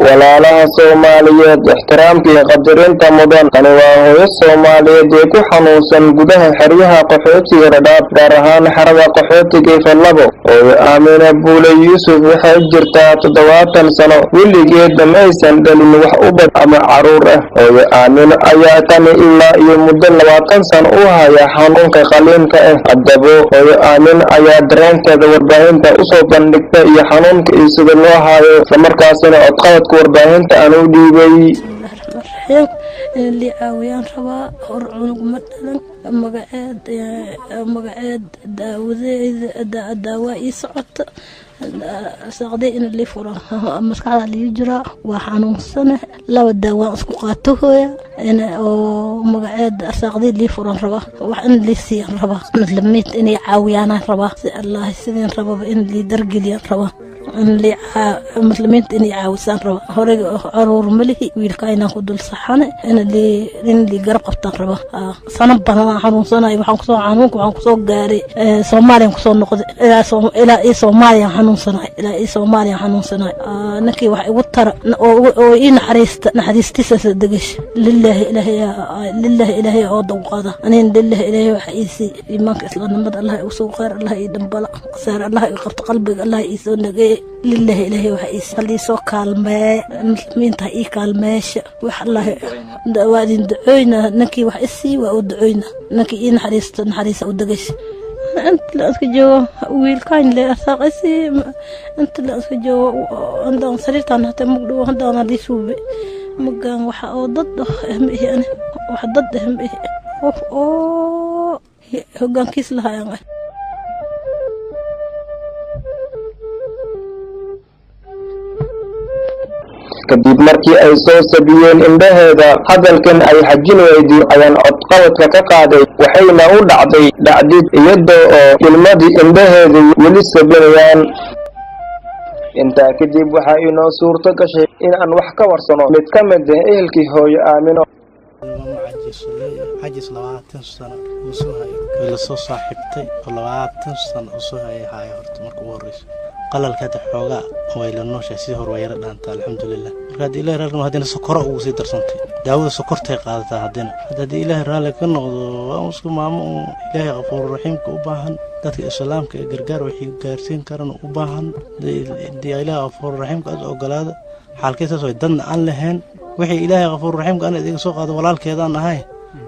walaalaha Soomaaliyeed ixtiraamka iyo qadarinta mudan tani waa hooyo Soomaaliyeed ee ku xanuunsan gudaha xeryaha qaxootiga Dhadhaab gaar ahaan xerada qaxootiga Fallabo oo Aamina Buule Yuusuf waxay jirtaa 70 sano weligeed ma aysan dhalin wax u bad ama caruur ah oo Aamina ayaa tan ilaa iyo muddo 20 sano u haya xanuunka qaliinka ah haddaba oo Aamina ayaa dareenkeeda warbaahinta u soo bandhigtay iyo xanuunka sida loo hayo isla markaasina codqabad warbaahinta aan u dhiibay اللي عاويان ربا عنق مثلا مقعد دواء يسعط ساقدي إن اللي فرا مسكعة اللي يجرى وحنون سنة لو الدواء اسقاطه أنا ومقعد ساقدي اللي فرا ربا وحن اللي سير ربا لميت إني عاويانا ربا الله يسدين ربا إن اللي درجلي ربا اللي مسلمين إني عاوسان ربا هوري عرور ملهي ويلكاينا خدول صحانة إن اللي قرب قبطان ربا سنة بنا حنون سنة وحنكسو عنوك وحنكسو قاري سومالي وحنكسو نقض إلى إيه سومالي حنون سنة إلى إيه سومالي حنون سنة نكي وحي وطر وإن نحريستي سدقش لله إلهي عوض وقاضة أنا لله إلهي وحيسي إيمانك إسلام نمد الله يوسو خير الله يدنبلا سير الله يقفت قلبك الله يسو نقي لله إلهي وحيسي خلي سو كالماء المسلمين تهي كالماش وح الله وادين دعوينا نكي وحيسي وأدعوينا نكي إيه نحريس ودقش أنت لا أسكجوا ويلكاين لا أساقسي أنت لا أسكجوا عندنا صريت أنا تمقدو عندنا دي سوبي مقام وح ضد أهم إيه أنا وح ضد أهم إيه أوه هو كان كيس لها يعني kadib markii ay soo sabiyeen indhaheeda hadalkan ay xajin weydiin ayaan codqabadka ka qaaday waxayna u dhacday dhacdid iyadoo oo ilmadii indhaheeda weli sabinayaan intaa kadib waxaa inoo suurto gashay in aan wax ka warsano mid ka mid ah ehelkii hooyo Aamino عجز 20 سنة وسوها إلى صاحبتي 20 سنة وسوها هاي هرت مركو وريش قلل كده حوجا وإلى النوش يسير ويرد أنت الحمد لله قد إله رجل هذين سكر وسيدر سنتي داود سكرت قاعدة هذين هذا إله رالك النقض وأمسك مام إله غفور رحيم كوباهن ذات الإسلام كجرجار وحي جارسين كرن وباهن دي إله غفور رحيم كأز أوجلاده حال كيسة سويدن عن لهن وحي إله غفور رحيم كأنا ديك سوق هذا ولا الكيدان هاي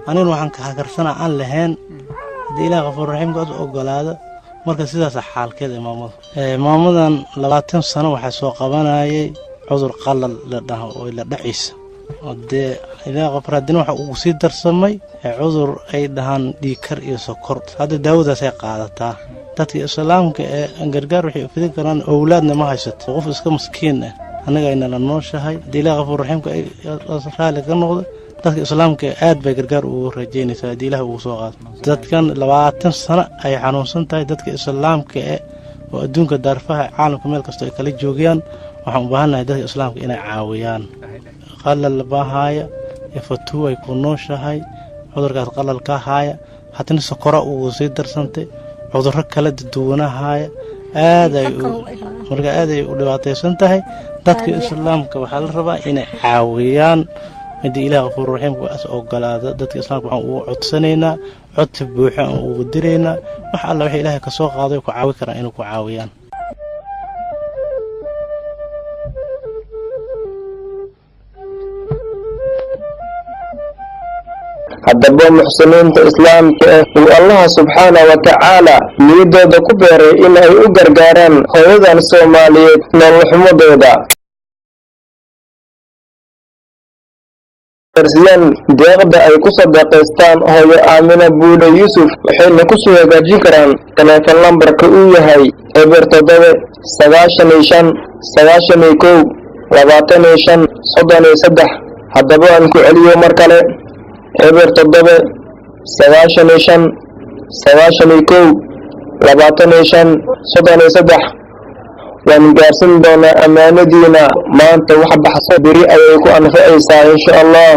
أنا وحن كهجرسنا عن لهن دي إله غفور رحيم كأز أوجلاده marka sidaas xaalkeeda maamadan 20 sano waxa soo qabanayay cudur qalal la dhaho oo la dhaciisa oo ilaa qofradin waxa uu sii darsamay cudur ay dhahan dhiikar iyo sokor hada daawadaas ay qaadataa dadka islaamka ee gargaar waxay u fidin karaan awlaadna ma haysato qof iska miskiin ah anaga ina la nooshahay ilaa qofur raximka ay raali ka noqdo dadka islaamka aad bay gargaar ugu rajeynaysaa diilaha ugu soo qaad dadkan 20 sano ay xanuunsan tahay dadka islaamka oo adduunka darfaha caalamka meel kasta ay kala joogaan waxaan u baahanahay dadka islaamka inay caawiyaan qalal baahaya ifatu ay ku nooshahay cudurkaas qalal ka haya haddana sokora ugu sii darsantay cudurro kala duwanahay aad ay u dhibaataysan tahay dadka islaamka waxa la rabaa inay caawiyaan هذه إله غفور رحيم وأسأل هذا ذات الإسلام وعطسنينا عطف بوحة ودرينا وح الله وحي إلهي كسوق هذا وكعاوي كرائن وكعاويان haddaba muxsiniinta islaamka uu Allah subhanahu wa ta'ala niyadooda ku beeray in ay u gargaaraan hooyadan Soomaaliyeed nolol xumadooda arsiyan deeqda ay ku sadaqaystaan hooyo Aamina Buule Yuusuf waxayna ku soo hagaajin karaan telefoon lambarka uu yahay 0795912533 haddaba aan ku celiyo mar kale 0795912533 waan gaarsin doonaa amaanadiina maanta wax baxso biri ayay ku anfacaysaa insha Allah